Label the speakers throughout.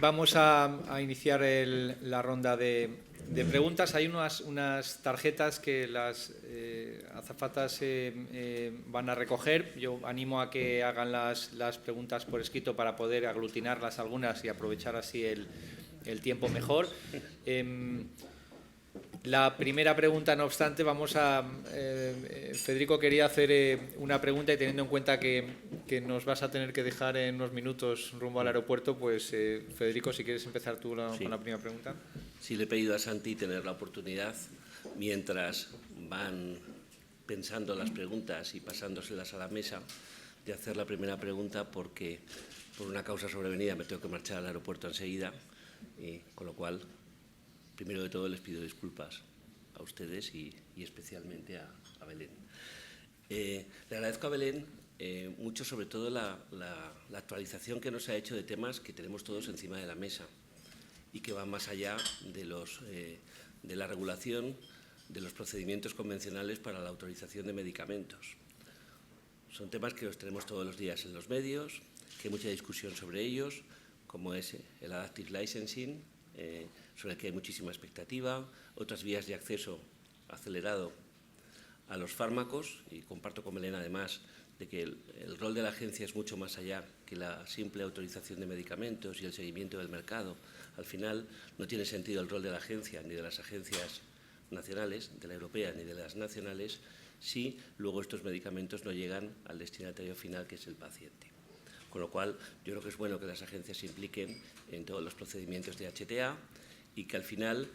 Speaker 1: Vamos a iniciar la ronda de preguntas. Hay unas tarjetas que las azafatas van a recoger. Yo animo a que hagan las preguntas por escrito para poder aglutinarlas algunas y aprovechar así el tiempo mejor. La primera pregunta, no obstante, Federico quería hacer una pregunta y teniendo en cuenta que nos vas a tener que dejar en unos minutos rumbo al aeropuerto, pues Federico, si quieres empezar tú con la primera pregunta.
Speaker 2: Sí, le he pedido a Santi tener la oportunidad, mientras van pensando las preguntas y pasándoselas a la mesa, de hacer la primera pregunta porque por una causa sobrevenida me tengo que marchar al aeropuerto enseguida, con lo cual, primero de todo, les pido disculpas a ustedes y especialmente a Belén. Le agradezco a Belén mucho, sobre todo, la actualización que nos ha hecho de temas que tenemos todos encima de la mesa y que van más allá de la regulación de los procedimientos convencionales para la autorización de medicamentos. Son temas que los tenemos todos los días en los medios, que hay mucha discusión sobre ellos, como es el Adaptive Licensing, sobre el que hay muchísima expectativa, otras vías de acceso acelerado a los fármacos, y comparto con Belén además de que el rol de la agencia es mucho más allá que la simple autorización de medicamentos y el seguimiento del mercado. Al final no tiene sentido el rol de la agencia ni de las agencias nacionales, de la europea ni de las nacionales, si luego estos medicamentos no llegan al destinatario final, que es el paciente. Con lo cual, yo creo que es bueno que las agencias se impliquen en todos los procedimientos de HTA y que al final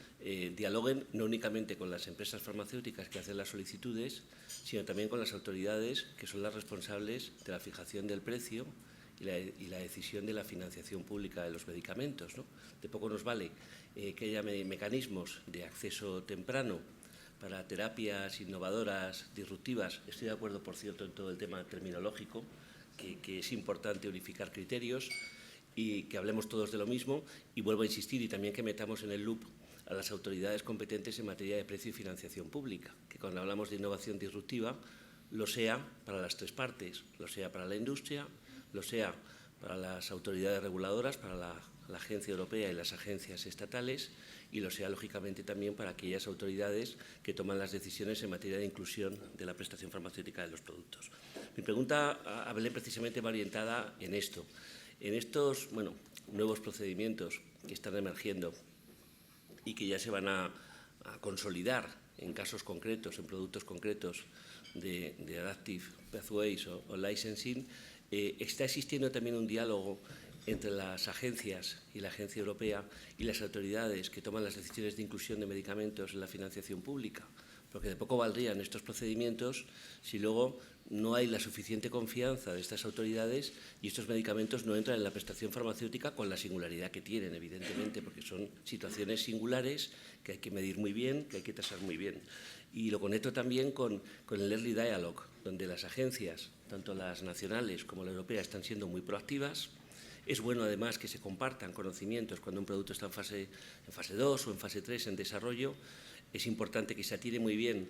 Speaker 2: dialoguen no únicamente con las empresas farmacéuticas que hacen las solicitudes, sino también con las autoridades que son las responsables de la fijación del precio y la decisión de la financiación pública de los medicamentos, ¿no? De poco nos vale que haya mecanismos de acceso temprano para terapias innovadoras, disruptivas. Estoy de acuerdo, por cierto, en todo el tema terminológico, que es importante unificar criterios y que hablemos todos de lo mismo, y vuelvo a insistir, y también que metamos en el loop a las autoridades competentes en materia de precio y financiación pública, que cuando hablamos de innovación disruptiva lo sea para las tres partes, lo sea para la industria, lo sea para las autoridades reguladoras, para la Agencia Europea y las agencias estatales, y lo sea, lógicamente, también para aquellas autoridades que toman las decisiones en materia de inclusión de la prestación farmacéutica de los productos. Mi pregunta a Belén precisamente va orientada en esto. En estos nuevos procedimientos que están emergiendo y que ya se van a consolidar en casos concretos, en productos concretos de Adaptive Pathways o Licensing, está existiendo también un diálogo entre las agencias y la Agencia Europea y las autoridades que toman las decisiones de inclusión de medicamentos en la financiación pública, porque de poco valdrían estos procedimientos si luego no hay la suficiente confianza de estas autoridades y estos medicamentos no entran en la prestación farmacéutica con la singularidad que tienen, evidentemente, porque son situaciones singulares que hay que medir muy bien, que hay que tasar muy bien. Y lo conecto también con el Early Dialogue, donde las agencias, tanto las nacionales como la europea, están siendo muy proactivas. Es bueno, además, que se compartan conocimientos cuando un producto está en fase 2 o en fase 3 en desarrollo. Es importante que se atiene muy bien,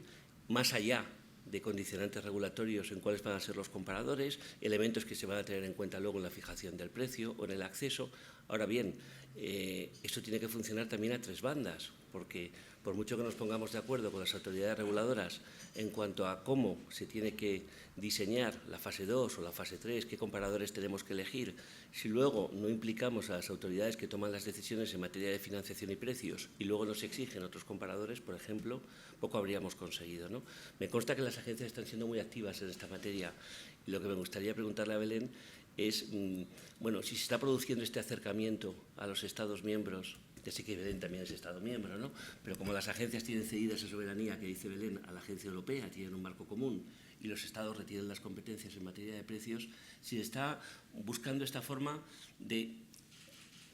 Speaker 2: más allá de condicionantes regulatorios, en cuáles van a ser los comparadores, elementos que se van a tener en cuenta luego en la fijación del precio o en el acceso. Ahora bien, esto tiene que funcionar también a tres bandas, porque por mucho que nos pongamos de acuerdo con las autoridades reguladoras en cuanto a cómo se tiene que diseñar la fase 2 o la fase 3, qué comparadores tenemos que elegir, si luego no implicamos a las autoridades que toman las decisiones en materia de financiación y precios y luego nos exigen otros comparadores, por ejemplo, poco habríamos conseguido, ¿no? Me consta que las agencias están siendo muy activas en esta materia y lo que me gustaría preguntarle a Belén es, si se está produciendo este acercamiento a los Estados miembros. Ya sé que Belén también es Estado miembro, ¿no? Pero como las agencias tienen cedida esa soberanía que dice Belén a la Agencia Europea, tienen un marco común y los Estados retienen las competencias en materia de precios, si se está buscando esta forma de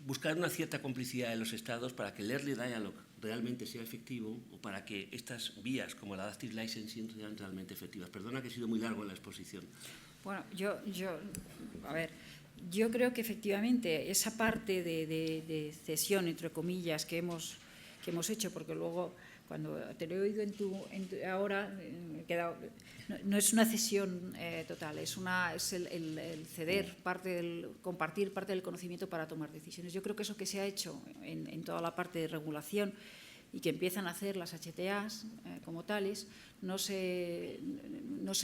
Speaker 2: buscar una cierta complicidad de los Estados para que el Early Dialogue realmente sea efectivo o para que estas vías como el Adaptive Licensing sean realmente efectivas. Perdona que he sido muy largo en la exposición.
Speaker 3: Bueno, yo creo que efectivamente esa parte de cesión, entre comillas, que hemos hecho, porque luego cuando te lo he oído ahora, me he quedado, no es una cesión total, es el ceder compartir parte del conocimiento para tomar decisiones. Yo creo que eso que se ha hecho en toda la parte de regulación y que empiezan a hacer las HTAs como tales, no se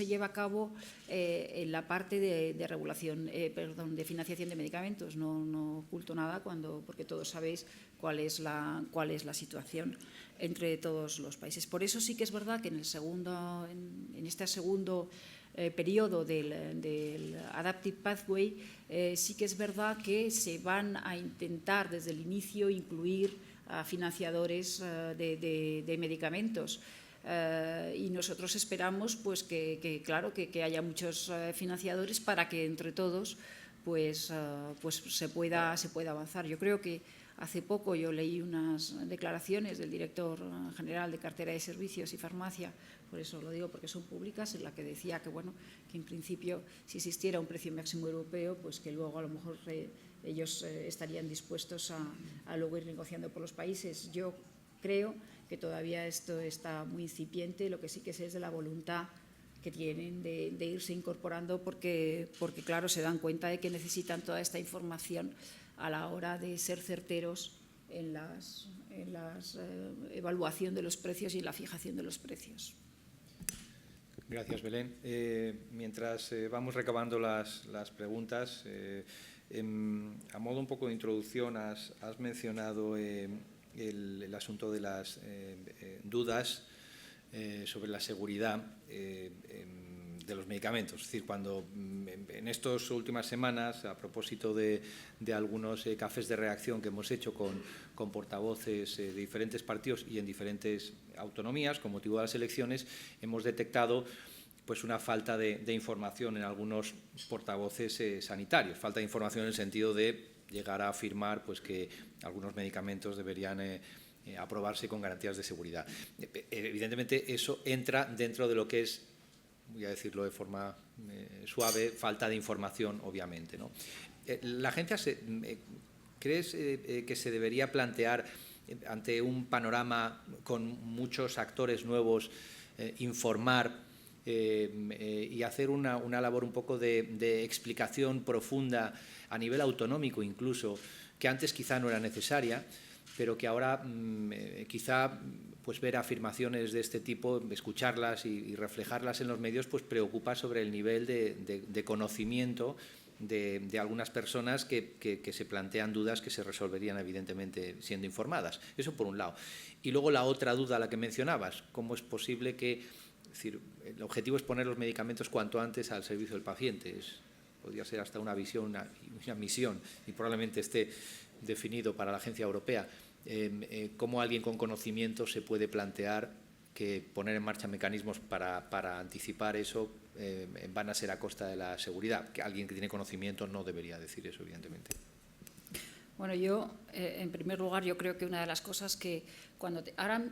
Speaker 3: lleva a cabo en la parte de regulación, de financiación de medicamentos. No oculto nada porque todos sabéis cuál es la situación entre todos los países. Por eso sí que es verdad que en este segundo periodo del Adaptive Pathway sí que es verdad que se van a intentar desde el inicio incluir a financiadores de medicamentos. Y nosotros esperamos pues que haya muchos financiadores para que entre todos pues se pueda avanzar. Yo creo que hace poco yo leí unas declaraciones del director general de cartera de servicios y farmacia, por eso lo digo porque son públicas, en la que decía que en principio si existiera un precio máximo europeo, pues que luego a lo mejor ellos estarían dispuestos a luego ir negociando por los países. Yo creo que todavía esto está muy incipiente, lo que sí que sé es de la voluntad que tienen de irse incorporando porque claro, se dan cuenta de que necesitan toda esta información a la hora de ser certeros en la evaluación de los precios y en la fijación de los precios.
Speaker 1: Gracias, Belén. Mientras vamos recabando las preguntas, a modo un poco de introducción, has mencionado el asunto de las dudas sobre la seguridad de los medicamentos. Es decir, cuando en estas últimas semanas, a propósito de algunos cafés de reacción que hemos hecho con portavoces de diferentes partidos y en diferentes autonomías, con motivo de las elecciones, hemos detectado pues una falta de información en algunos portavoces sanitarios, falta de información en el sentido de llegar a afirmar pues que algunos medicamentos deberían aprobarse con garantías de seguridad. Evidentemente eso entra dentro de lo que es, voy a decirlo de forma suave, falta de información, obviamente, ¿no? La agencia, ¿crees que se debería plantear ante un panorama con muchos actores nuevos, informar y hacer una labor un poco de explicación profunda a nivel autonómico incluso, que antes quizá no era necesaria, pero que ahora quizá pues ver afirmaciones de este tipo, escucharlas y reflejarlas en los medios, pues preocupa sobre el nivel de conocimiento de algunas personas que se plantean dudas que se resolverían evidentemente siendo informadas. Eso por un lado. Y luego la otra duda a la que mencionabas, ¿cómo es posible que, es decir, el objetivo es poner los medicamentos cuanto antes al servicio del paciente? Podría ser hasta una visión, una misión, y probablemente esté definido para la Agencia Europea. ¿Cómo alguien con conocimiento se puede plantear que poner en marcha mecanismos para anticipar eso van a ser a costa de la seguridad? Que alguien que tiene conocimiento no debería decir eso, evidentemente.
Speaker 3: Bueno, yo, en primer lugar, yo creo que una de las cosas que ahora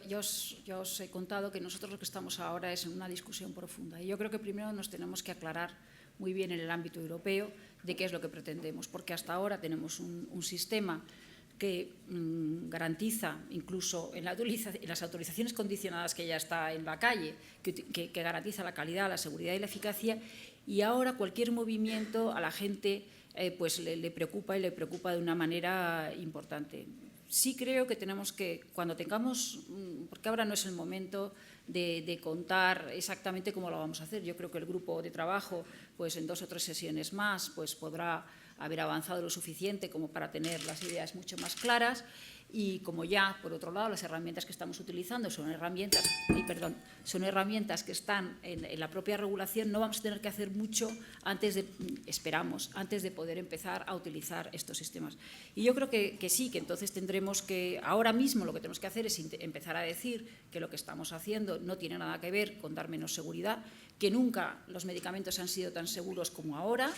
Speaker 3: yo os he contado que nosotros lo que estamos ahora es en una discusión profunda. Y yo creo que primero nos tenemos que aclarar muy bien en el ámbito europeo de qué es lo que pretendemos, porque hasta ahora tenemos un sistema que garantiza, incluso en las autorizaciones condicionadas que ya está en la calle, que garantiza la calidad, la seguridad y la eficacia, y ahora cualquier movimiento a la gente pues le preocupa y le preocupa de una manera importante. Sí creo que tenemos que, cuando tengamos, porque ahora no es el momento de contar exactamente cómo lo vamos a hacer. Yo creo que el grupo de trabajo, pues en 2 o 3 sesiones más, pues podrá haber avanzado lo suficiente como para tener las ideas mucho más claras. Y como ya, por otro lado, las herramientas que estamos utilizando son herramientas que están en la propia regulación, no vamos a tener que hacer mucho antes de poder empezar a utilizar estos sistemas. Y yo creo que sí, que entonces tendremos que, ahora mismo lo que tenemos que hacer es empezar a decir que lo que estamos haciendo no tiene nada que ver con dar menos seguridad, que nunca los medicamentos han sido tan seguros como ahora.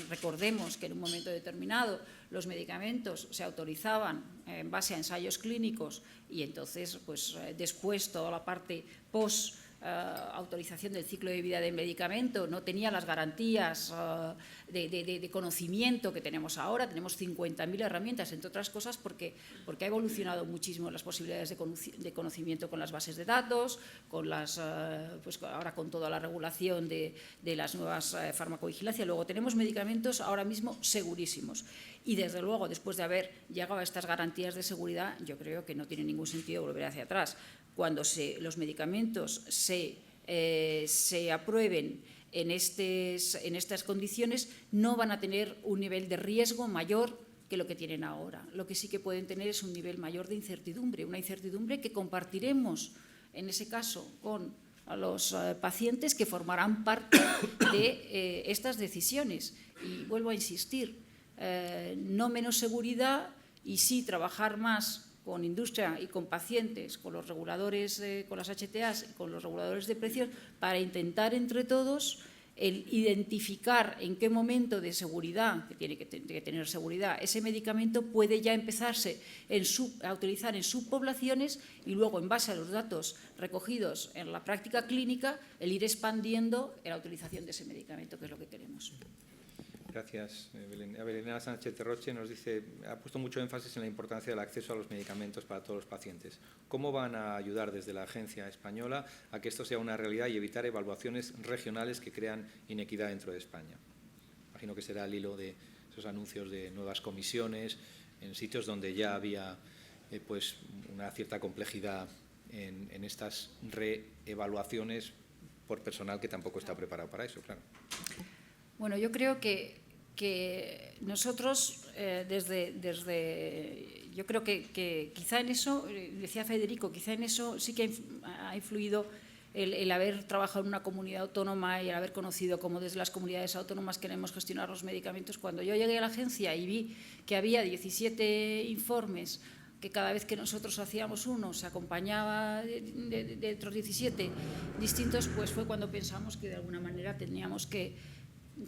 Speaker 3: Recordemos que en un momento determinado los medicamentos se autorizaban en base a ensayos clínicos y entonces pues después toda la parte post autorización del ciclo de vida del medicamento, no tenía las garantías de conocimiento que tenemos ahora. Tenemos 50.000 herramientas, entre otras cosas porque ha evolucionado muchísimo las posibilidades de conocimiento con las bases de datos, con pues ahora con toda la regulación de las nuevas farmacovigilancia. Luego tenemos medicamentos ahora mismo segurísimos y, desde luego, después de haber llegado a estas garantías de seguridad, yo creo que no tiene ningún sentido volver hacia atrás. Cuando los medicamentos se aprueben en estas condiciones, no van a tener un nivel de riesgo mayor que lo que tienen ahora. Lo que sí que pueden tener es un nivel mayor de incertidumbre, una incertidumbre que compartiremos, en ese caso, con los pacientes que formarán parte de estas decisiones. Y vuelvo a insistir, no menos seguridad y sí trabajar más con industria y con pacientes, con los reguladores, con las HTAs, con los reguladores de precios, para intentar entre todos el identificar en qué momento de seguridad, que tiene que tener seguridad, ese medicamento puede ya empezarse a utilizar en subpoblaciones y luego, en base a los datos recogidos en la práctica clínica, el ir expandiendo la utilización de ese medicamento, que es lo que queremos.
Speaker 1: Gracias, Belén. Elena Sánchez Roche nos dice, ha puesto mucho énfasis en la importancia del acceso a los medicamentos para todos los pacientes. ¿Cómo van a ayudar desde la Agencia Española a que esto sea una realidad y evitar evaluaciones regionales que crean inequidad dentro de España? Imagino que será al hilo de esos anuncios de nuevas comisiones en sitios donde ya había pues una cierta complejidad en estas reevaluaciones por personal que tampoco está preparado para eso, claro.
Speaker 3: Bueno, yo creo que nosotros, yo creo que quizá en eso, decía Federico, quizá en eso sí que ha influido el haber trabajado en una comunidad autónoma y el haber conocido cómo desde las comunidades autónomas queremos gestionar los medicamentos. Cuando yo llegué a la agencia y vi que había 17 informes, que cada vez que nosotros hacíamos uno se acompañaba de otros 17 distintos, pues fue cuando pensamos que de alguna manera teníamos que,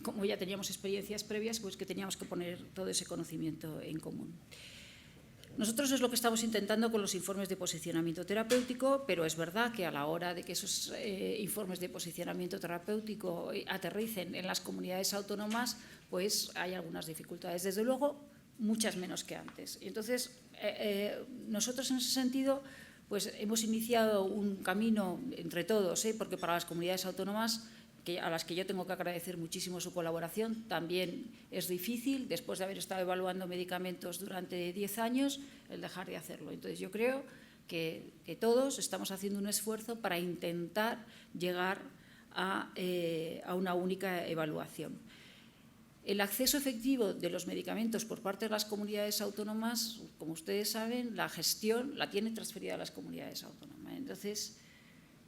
Speaker 3: como ya teníamos experiencias previas, pues que teníamos que poner todo ese conocimiento en común. Nosotros es lo que estamos intentando con los informes de posicionamiento terapéutico, pero es verdad que a la hora de que esos informes de posicionamiento terapéutico aterricen en las comunidades autónomas, pues hay algunas dificultades. Desde luego, muchas menos que antes. Y entonces, nosotros en ese sentido, pues hemos iniciado un camino entre todos, porque para las comunidades autónomas, a las que yo tengo que agradecer muchísimo su colaboración, también es difícil, después de haber estado evaluando medicamentos durante 10 años, el dejar de hacerlo. Entonces, yo creo que todos estamos haciendo un esfuerzo para intentar llegar a una única evaluación. El acceso efectivo de los medicamentos por parte de las comunidades autónomas, como ustedes saben, la gestión la tiene transferida a las comunidades autónomas. Entonces,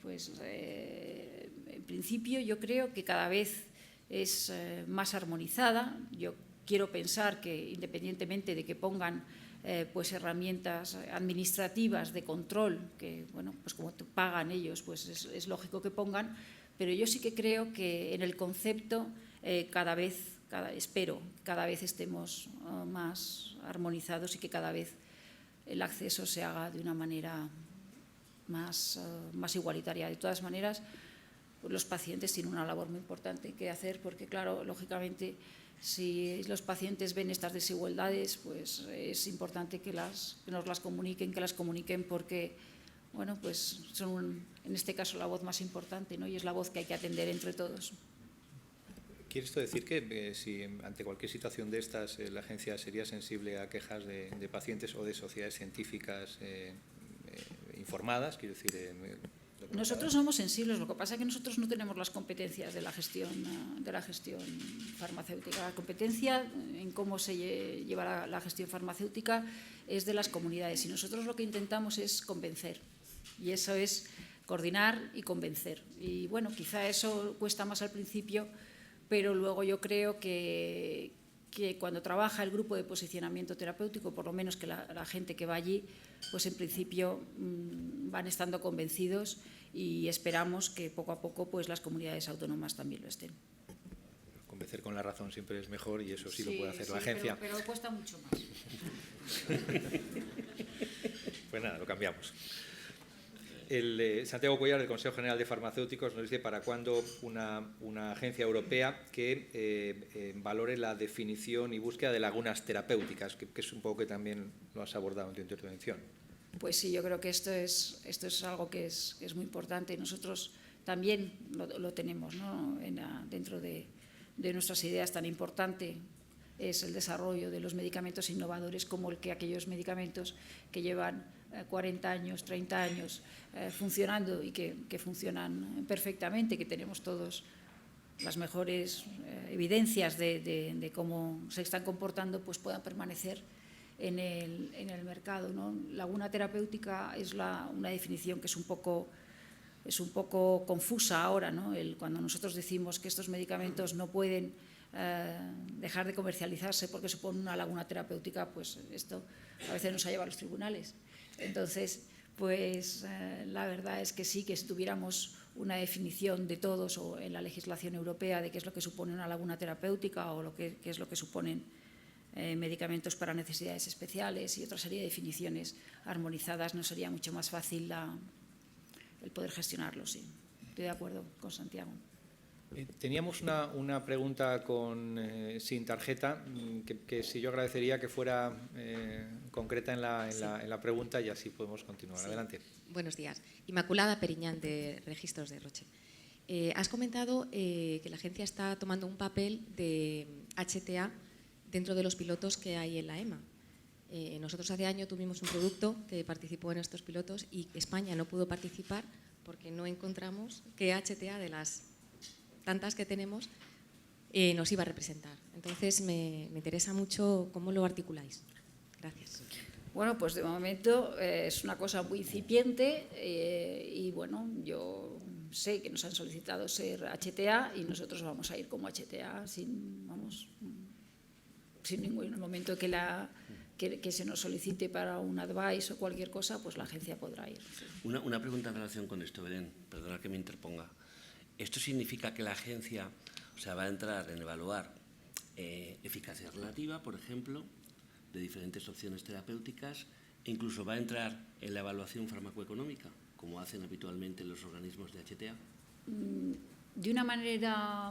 Speaker 3: pues en principio yo creo que cada vez es más armonizada. Yo quiero pensar que, independientemente de que pongan pues herramientas administrativas de control, que bueno, pues como pagan ellos, pues es lógico que pongan, pero yo sí que creo que en el concepto espero cada vez estemos más armonizados y que cada vez el acceso se haga de una manera más igualitaria. De todas maneras, pues los pacientes tienen una labor muy importante que hacer porque, claro, lógicamente, si los pacientes ven estas desigualdades, pues es importante que nos las comuniquen, porque, bueno, pues son, en este caso, la voz más importante, ¿no? Y es la voz que hay que atender entre todos.
Speaker 1: ¿Quiere esto decir que si ante cualquier situación de estas la agencia sería sensible a quejas de pacientes o de sociedades científicas informadas? Quiero decir,
Speaker 3: nosotros somos sensibles, lo que pasa es que nosotros no tenemos las competencias de la gestión farmacéutica. La competencia en cómo se lleva la gestión farmacéutica es de las comunidades y nosotros lo que intentamos es convencer, y eso es coordinar y convencer. Y bueno, quizá eso cuesta más al principio, pero luego yo creo que cuando trabaja el grupo de posicionamiento terapéutico, por lo menos que la gente que va allí, pues en principio van estando convencidos y esperamos que poco a poco pues las comunidades autónomas también lo estén.
Speaker 1: Convencer con la razón siempre es mejor y eso sí lo puede hacer la agencia.
Speaker 3: Pero cuesta mucho más.
Speaker 1: Pues nada, lo cambiamos. Santiago Cuellar, del Consejo General de Farmacéuticos, nos dice para cuándo una agencia europea que valore la definición y búsqueda de lagunas terapéuticas, que es un poco que también lo has abordado en tu intervención.
Speaker 3: Pues sí, yo creo que esto es algo que es muy importante y nosotros también lo tenemos, ¿no? Dentro de nuestras ideas. Tan importante es el desarrollo de los medicamentos innovadores como aquellos medicamentos que llevan 40 años, 30 años funcionando y que funcionan perfectamente, que tenemos todos las mejores evidencias de cómo se están comportando, pues puedan permanecer en el mercado, ¿no? Laguna terapéutica es una definición que es un poco confusa ahora, ¿no? Cuando nosotros decimos que estos medicamentos no pueden dejar de comercializarse porque supone una laguna terapéutica, pues esto a veces nos ha llevado a los tribunales. Entonces, pues la verdad es que sí, que si tuviéramos una definición de todos o en la legislación europea de qué es lo que supone una laguna terapéutica o qué es lo que suponen medicamentos para necesidades especiales y otra serie de definiciones armonizadas, nos sería mucho más fácil el poder gestionarlo, sí. Estoy de acuerdo con Santiago.
Speaker 1: Teníamos una pregunta sin tarjeta, que sí yo agradecería que fuera concreta en la pregunta y así podemos continuar. Sí. Adelante.
Speaker 4: Buenos días. Inmaculada Periñán, de Registros de Roche. Has comentado que la agencia está tomando un papel de HTA dentro de los pilotos que hay en la EMA. Nosotros hace años tuvimos un producto que participó en estos pilotos y España no pudo participar porque no encontramos que HTA de las tantas que tenemos nos iba a representar. Entonces me interesa mucho cómo lo articuláis. Gracias.
Speaker 3: Bueno, pues de momento es una cosa muy incipiente y bueno, yo sé que nos han solicitado ser HTA y nosotros vamos a ir como HTA sin ningún momento que se nos solicite para un advice o cualquier cosa, pues la agencia podrá ir. Sí.
Speaker 2: Una pregunta en relación con esto, Belén, perdona que me interponga. ¿Esto significa que la agencia va a entrar en evaluar eficacia relativa, por ejemplo, de diferentes opciones terapéuticas e incluso va a entrar en la evaluación farmacoeconómica, como hacen habitualmente los organismos de HTA?
Speaker 3: De una manera...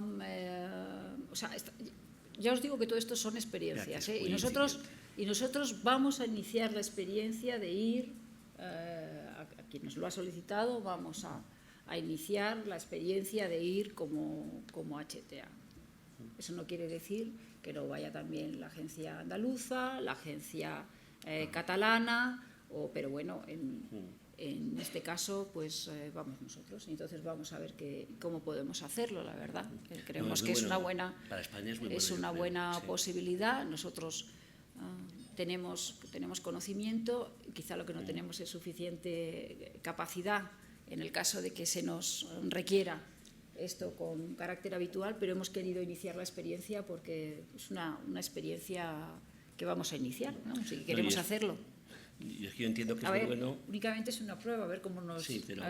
Speaker 3: ya os digo que todo esto son experiencias, y nosotros vamos a iniciar la experiencia de ir, a quien nos lo ha solicitado, vamos a iniciar la experiencia de ir como HTA. Eso no quiere decir que no vaya también la agencia andaluza, la agencia catalana, pero bueno, en este caso pues vamos nosotros. Entonces vamos a ver cómo podemos hacerlo, la verdad. Creemos que es una buena,
Speaker 2: para España es
Speaker 3: una buena posibilidad. Nosotros tenemos conocimiento, quizá lo que no tenemos es suficiente capacidad en el caso de que se nos requiera esto con carácter habitual, pero hemos querido iniciar la experiencia porque es una experiencia que vamos a iniciar, ¿no? Si queremos hacerlo.
Speaker 2: Yo entiendo que es muy bueno.
Speaker 3: Únicamente es una prueba, a ver cómo nos... Sí, pero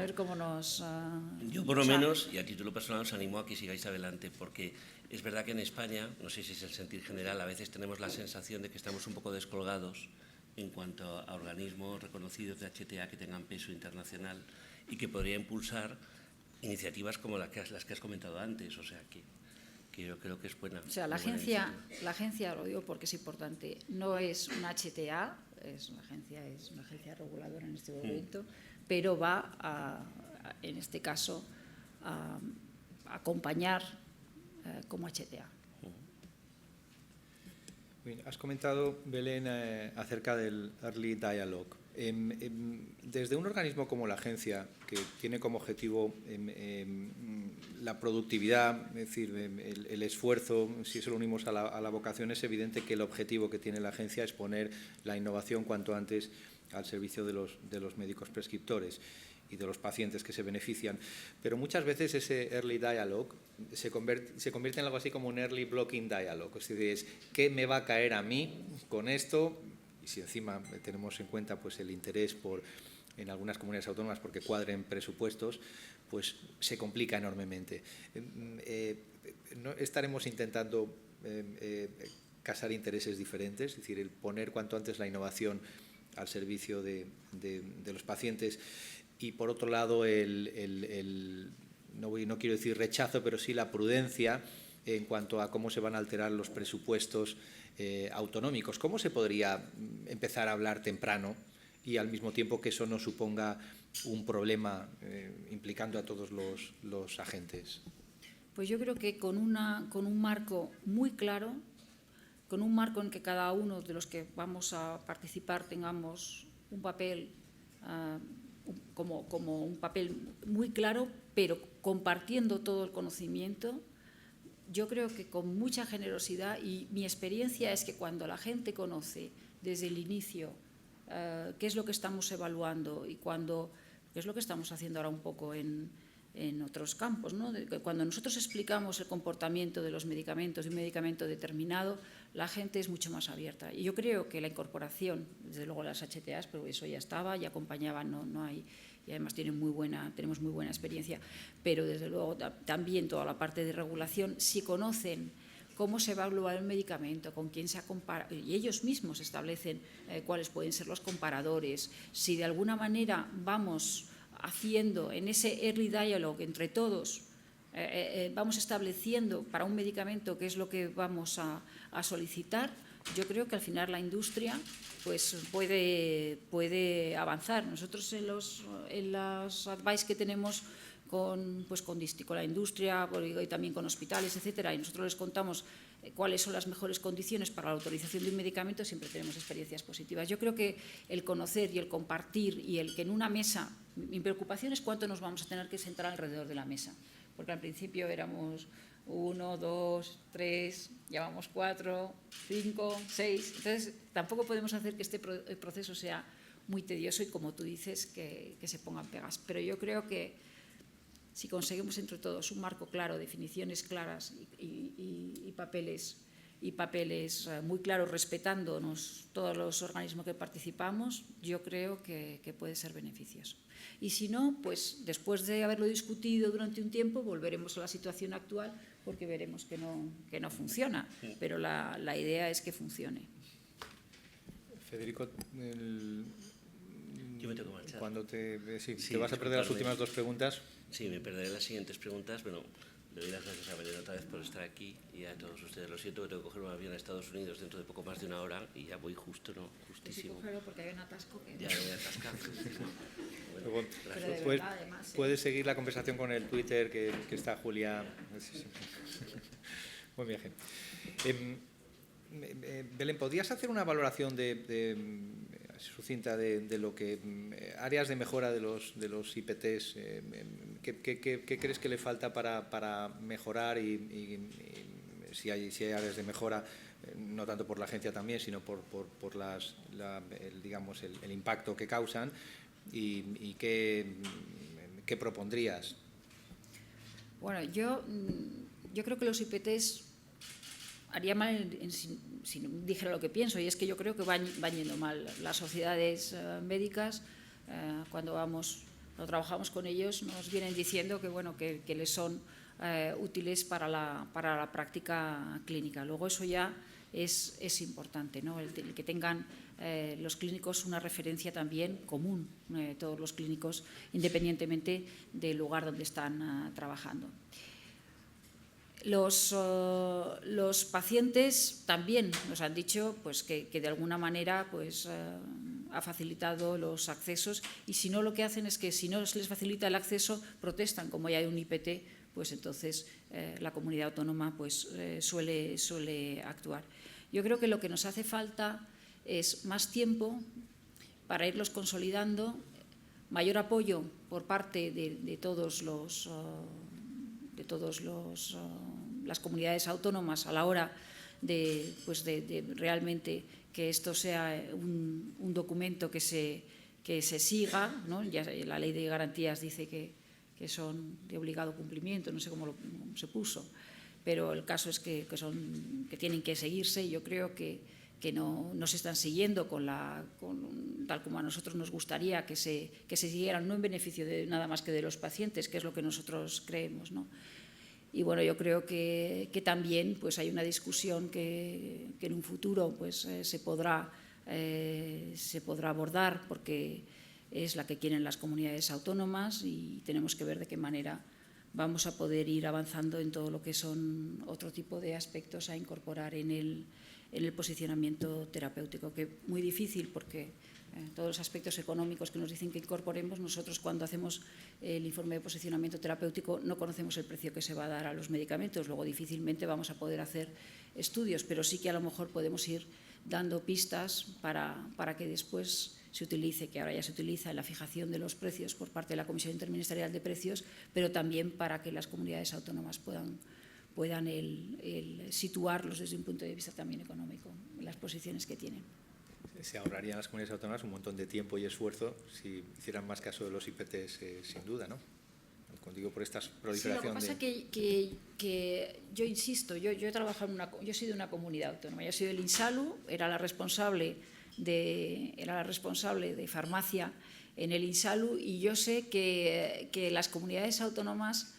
Speaker 2: yo por lo menos, y a título personal, os animo a que sigáis adelante, porque es verdad que en España, no sé si es el sentir general, a veces tenemos la sensación de que estamos un poco descolgados en cuanto a organismos reconocidos de HTA que tengan peso internacional y que podría impulsar iniciativas como las que has comentado antes, o sea que yo creo que es buena.
Speaker 3: O sea, la agencia, lo digo porque es importante, no es una HTA, es una agencia reguladora en este momento, pero va en este caso a acompañar como HTA.
Speaker 1: Bien, has comentado, Belén, acerca del Early Dialogue. Desde un organismo como la agencia, que tiene como objetivo la productividad, es decir, el esfuerzo, si eso lo unimos a la vocación, es evidente que el objetivo que tiene la agencia es poner la innovación cuanto antes al servicio de los médicos prescriptores y de los pacientes que se benefician. Pero muchas veces ese early dialogue se convierte en algo así como un early blocking dialogue. Es decir, ¿qué me va a caer a mí con esto? Y si encima tenemos en cuenta pues, el interés en algunas comunidades autónomas porque cuadren presupuestos, pues se complica enormemente. No estaremos intentando casar intereses diferentes, es decir, el poner cuanto antes la innovación al servicio de los pacientes y por otro lado no quiero decir rechazo, pero sí la prudencia en cuanto a cómo se van a alterar los presupuestos autonómicos. ¿Cómo se podría empezar a hablar temprano y al mismo tiempo que eso no suponga un problema implicando a todos los agentes?
Speaker 3: Pues yo creo que con un marco muy claro, con un marco en que cada uno de los que vamos a participar tengamos un papel como un papel muy claro, pero compartiendo todo el conocimiento. Yo creo que con mucha generosidad, y mi experiencia es que cuando la gente conoce desde el inicio qué es lo que estamos evaluando y qué es lo que estamos haciendo ahora un poco en otros campos, ¿no? Cuando nosotros explicamos el comportamiento de los medicamentos, de un medicamento determinado, la gente es mucho más abierta. Y yo creo que la incorporación, desde luego las HTAs, pero eso ya estaba, ya acompañaban, no hay, y además tenemos muy buena experiencia, pero desde luego también toda la parte de regulación, si conocen cómo se va a evaluar el medicamento, con quién se ha comparado, y ellos mismos establecen cuáles pueden ser los comparadores, si de alguna manera vamos haciendo en ese early dialogue entre todos, vamos estableciendo para un medicamento qué es lo que vamos a solicitar, yo creo que al final la industria pues puede avanzar. Nosotros en los advice que tenemos con la industria y también con hospitales, etcétera, y nosotros les contamos cuáles son las mejores condiciones para la autorización de un medicamento, siempre tenemos experiencias positivas. Yo creo que el conocer y el compartir y el que en una mesa, mi preocupación es cuánto nos vamos a tener que sentar alrededor de la mesa, porque al principio éramos 1, 2, 3, ya vamos 4, 5, 6, entonces tampoco podemos hacer que este proceso sea muy tedioso y, como tú dices, que se pongan pegas, pero yo creo que si conseguimos entre todos un marco claro, definiciones claras y papeles muy claros, respetándonos todos los organismos que participamos, yo creo que puede ser beneficioso. Y si no, pues después de haberlo discutido durante un tiempo, volveremos a la situación actual porque veremos que no funciona, pero la idea es que funcione.
Speaker 1: Federico,
Speaker 2: yo me tengo que marchar.
Speaker 1: Cuando te vas a perder las últimas dos preguntas.
Speaker 2: Sí, me perderé las siguientes preguntas. Bueno, le doy las gracias a Belén otra vez por estar aquí y a todos ustedes. Lo siento que tengo que coger un avión a Estados Unidos dentro de poco más de una hora y ya voy justísimo.
Speaker 3: Sí, cógelo porque hay un atasco que...
Speaker 2: Ya voy a atascar.
Speaker 1: Bueno, puedes seguir la conversación con el Twitter que está Julia. Buen viaje. Belén, ¿podrías hacer una valoración sucinta de lo que áreas de mejora de los IPTs? ¿Qué crees que le falta para mejorar y si hay áreas de mejora, no tanto por la agencia también, sino por el impacto que causan y qué propondrías?
Speaker 3: Bueno, yo creo que los IPTs haría mal si no dijera lo que pienso, y es que yo creo que van yendo mal. Las sociedades médicas, cuando trabajamos con ellos, nos vienen diciendo que les son útiles para la práctica clínica. Luego eso ya es importante, ¿no? El que tengan los clínicos una referencia también común, todos los clínicos, independientemente del lugar donde están trabajando. Los pacientes también nos han dicho pues, que de alguna manera pues, ha facilitado los accesos, y si no, lo que hacen es que si no se les facilita el acceso, protestan. Como ya hay un IPT, pues entonces la comunidad autónoma pues, suele actuar. Yo creo que lo que nos hace falta es más tiempo para irlos consolidando, mayor apoyo por parte de todos las comunidades autónomas a la hora de realmente que esto sea un documento que se siga, ¿no? Ya la ley de garantías dice que son de obligado cumplimiento, no sé cómo se puso, pero el caso es que tienen que seguirse, y yo creo que no se están siguiendo tal como a nosotros nos gustaría que se siguieran, no en beneficio de nada más que de los pacientes, que es lo que nosotros creemos, ¿no? Y bueno, yo creo que también pues, hay una discusión que en un futuro pues, se podrá abordar, porque es la que quieren las comunidades autónomas y tenemos que ver de qué manera vamos a poder ir avanzando en todo lo que son otro tipo de aspectos a incorporar en el posicionamiento terapéutico, que es muy difícil porque todos los aspectos económicos que nos dicen que incorporemos, nosotros cuando hacemos el informe de posicionamiento terapéutico no conocemos el precio que se va a dar a los medicamentos, luego difícilmente vamos a poder hacer estudios, pero sí que a lo mejor podemos ir dando pistas para que después se utilice, que ahora ya se utiliza en la fijación de los precios por parte de la Comisión Interministerial de Precios, pero también para que las comunidades autónomas puedan situarlos desde un punto de vista también económico, en las posiciones que tienen.
Speaker 1: Se ahorrarían las comunidades autónomas un montón de tiempo y esfuerzo si hicieran más caso de los IPTs, sin duda, ¿no? Contigo por esta proliferación.
Speaker 3: Sí, lo que pasa que yo insisto, yo he trabajado yo soy de una comunidad autónoma, yo soy del INSALU, era la responsable de farmacia en el INSALU y yo sé que las comunidades autónomas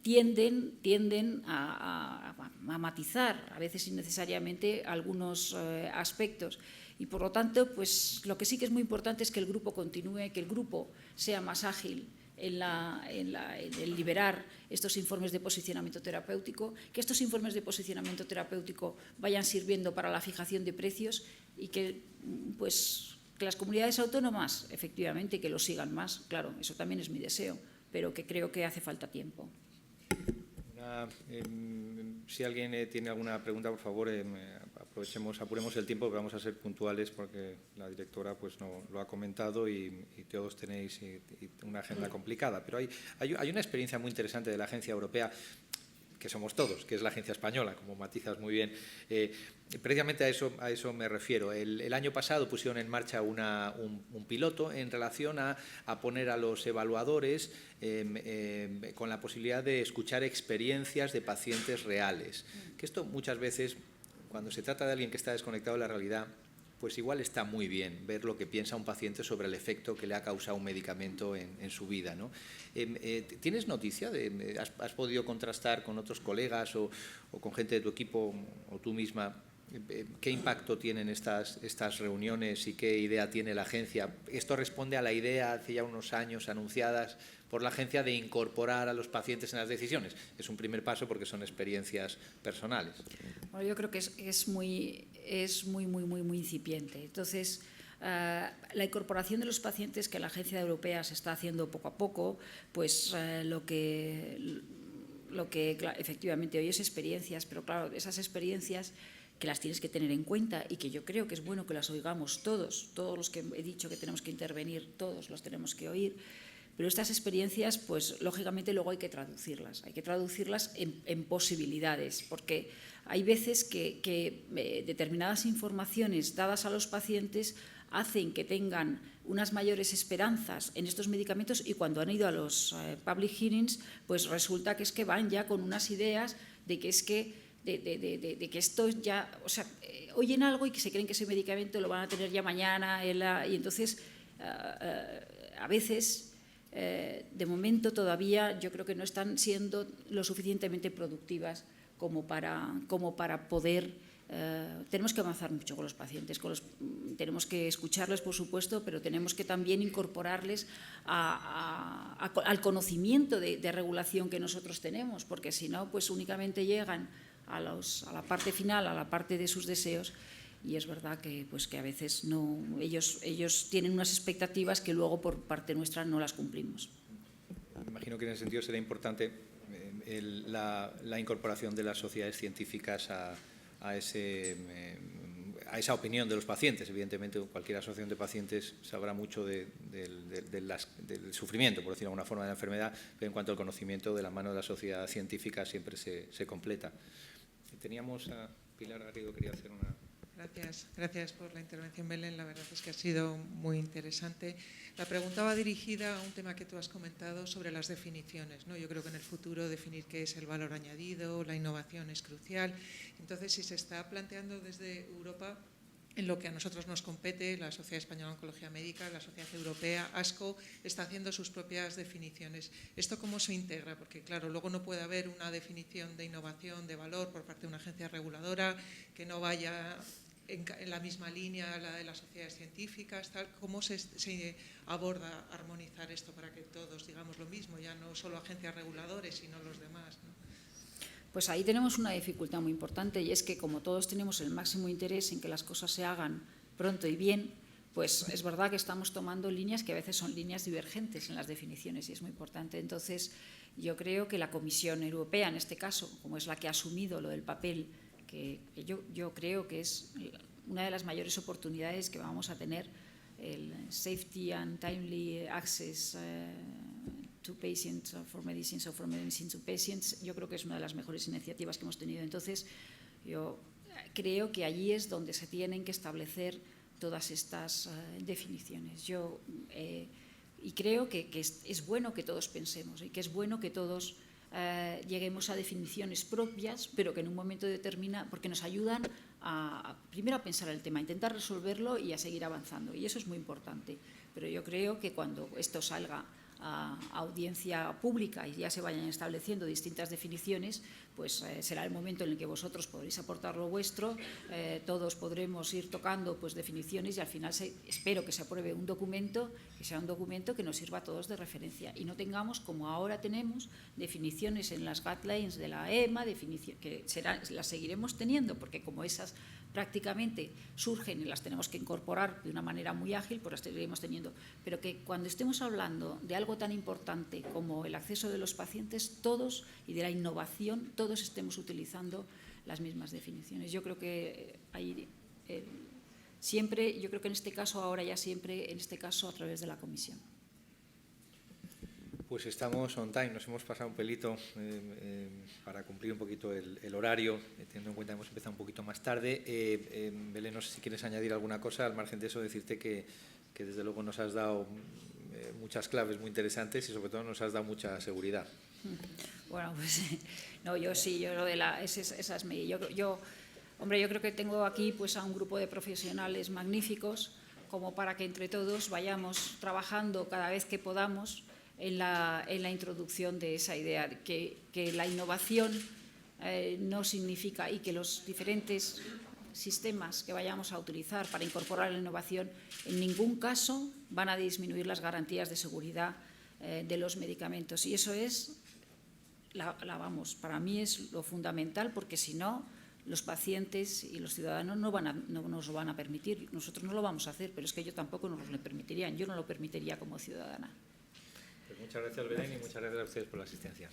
Speaker 3: tienden a matizar, a veces innecesariamente, algunos aspectos. Y por lo tanto, pues lo que sí que es muy importante es que el grupo continúe, que el grupo sea más ágil en el liberar estos informes de posicionamiento terapéutico, que estos informes de posicionamiento terapéutico vayan sirviendo para la fijación de precios y que las comunidades autónomas, efectivamente, que lo sigan más, claro, eso también es mi deseo, pero que creo que hace falta tiempo.
Speaker 1: Si alguien tiene alguna pregunta, por favor, apuremos el tiempo, pero vamos a ser puntuales porque la directora pues no lo ha comentado y todos tenéis una agenda complicada. Pero hay una experiencia muy interesante de la Agencia Europea, que somos todos, que es la Agencia Española, como matizas muy bien. Precisamente a eso me refiero. El año pasado pusieron en marcha un piloto en relación a poner a los evaluadores con la posibilidad de escuchar experiencias de pacientes reales. Que esto muchas veces, cuando se trata de alguien que está desconectado de la realidad, pues igual está muy bien ver lo que piensa un paciente sobre el efecto que le ha causado un medicamento en su vida, ¿no? ¿Tienes noticia? ¿Has podido contrastar con otros colegas o con gente de tu equipo o tú misma qué impacto tienen estas reuniones y qué idea tiene la agencia? Esto responde a la idea hace ya unos años anunciadas por la agencia de incorporar a los pacientes en las decisiones. Es un primer paso porque son experiencias personales.
Speaker 3: Bueno, yo creo que es muy incipiente. Entonces, la incorporación de los pacientes que la Agencia Europea se está haciendo poco a poco, pues lo que efectivamente hoy es experiencias, pero claro, esas experiencias que las tienes que tener en cuenta y que yo creo que es bueno que las oigamos todos los que he dicho que tenemos que intervenir, todos los tenemos que oír, pero estas experiencias, pues lógicamente luego hay que traducirlas en posibilidades, porque hay veces que determinadas informaciones dadas a los pacientes hacen que tengan unas mayores esperanzas en estos medicamentos y cuando han ido a los public hearings, pues resulta que es que van ya con unas ideas de que es que de que esto ya, o sea, oyen algo y que se creen que ese medicamento lo van a tener ya mañana y entonces a veces de momento todavía yo creo que no están siendo lo suficientemente productivas como para poder. Tenemos que avanzar mucho con los pacientes, tenemos que escucharles, por supuesto, pero tenemos que también incorporarles al conocimiento de regulación que nosotros tenemos, porque si no, pues únicamente llegan a la parte final, a la parte de sus deseos, y es verdad que a veces no, ellos tienen unas expectativas que luego por parte nuestra no las cumplimos.
Speaker 1: Me imagino que en ese sentido será importante la incorporación de las sociedades científicas a esa opinión de los pacientes. Evidentemente, cualquier asociación de pacientes sabrá mucho del sufrimiento, por decirlo de alguna forma, de la enfermedad, pero en cuanto al conocimiento, de la mano de la sociedad científica siempre se completa. Teníamos a Pilar Garrido, quería hacer una...
Speaker 5: Gracias por la intervención, Belén. La verdad es que ha sido muy interesante. La pregunta va dirigida a un tema que tú has comentado sobre las definiciones, ¿no? Yo creo que en el futuro definir qué es el valor añadido, la innovación es crucial. Entonces, si se está planteando desde Europa, en lo que a nosotros nos compete, la Sociedad Española de Oncología Médica, la Sociedad Europea, ASCO, está haciendo sus propias definiciones. ¿Esto cómo se integra? Porque, claro, luego no puede haber una definición de innovación, de valor por parte de una agencia reguladora que no vaya en la misma línea la de las sociedades científicas, tal. ¿Cómo se aborda armonizar esto para que todos digamos lo mismo, ya no solo agencias reguladoras, sino los demás, ¿no?
Speaker 3: Pues ahí tenemos una dificultad muy importante, y es que como todos tenemos el máximo interés en que las cosas se hagan pronto y bien, pues es verdad que estamos tomando líneas que a veces son líneas divergentes en las definiciones, y es muy importante. Entonces, yo creo que la Comisión Europea, en este caso, como es la que ha asumido lo del papel, que yo creo que es una de las mayores oportunidades que vamos a tener, el Safety and Timely Access to Patients for Medicines or from Medicine to Patients, yo creo que es una de las mejores iniciativas que hemos tenido. Entonces, yo creo que allí es donde se tienen que establecer todas estas definiciones. Y creo que es bueno que todos pensemos y que es bueno que todos lleguemos a definiciones propias, pero que en un momento determinado, porque nos ayudan primero a pensar el tema, a intentar resolverlo y a seguir avanzando. Y eso es muy importante. Pero yo creo que cuando esto salga a audiencia pública y ya se vayan estableciendo distintas definiciones, pues será el momento en el que vosotros podréis aportar lo vuestro, todos podremos ir tocando pues definiciones, y al final espero que se apruebe un documento, que sea un documento que nos sirva a todos de referencia y no tengamos, como ahora tenemos, definiciones en las guidelines de la EMA, que las seguiremos teniendo, porque como esas prácticamente surgen y las tenemos que incorporar de una manera muy ágil, pues las seguiremos teniendo. Pero que cuando estemos hablando de algo tan importante como el acceso de los pacientes, todos, y de la innovación, todos estemos utilizando las mismas definiciones. Yo creo que siempre, yo creo que en este caso, ahora ya siempre, en este caso a través de la Comisión.
Speaker 1: Pues estamos on time, nos hemos pasado un pelito para cumplir un poquito el horario, teniendo en cuenta que hemos empezado un poquito más tarde. Belén, no sé si quieres añadir alguna cosa, al margen de eso decirte que desde luego nos has dado muchas claves muy interesantes y sobre todo nos has dado mucha seguridad.
Speaker 3: Bueno, pues no, yo sí, yo lo de esas hombre, yo creo que tengo aquí pues a un grupo de profesionales magníficos como para que entre todos vayamos trabajando cada vez que podamos en la introducción de esa idea, que la innovación no significa, y que los diferentes sistemas que vayamos a utilizar para incorporar la innovación en ningún caso van a disminuir las garantías de seguridad de los medicamentos. Y eso es, para mí es lo fundamental, porque si no, los pacientes y los ciudadanos no nos lo van a permitir. Nosotros no lo vamos a hacer, pero es que ellos tampoco nos lo permitirían. Yo no lo permitiría como ciudadana.
Speaker 1: Pues muchas gracias, Belén, y muchas gracias a ustedes por la asistencia.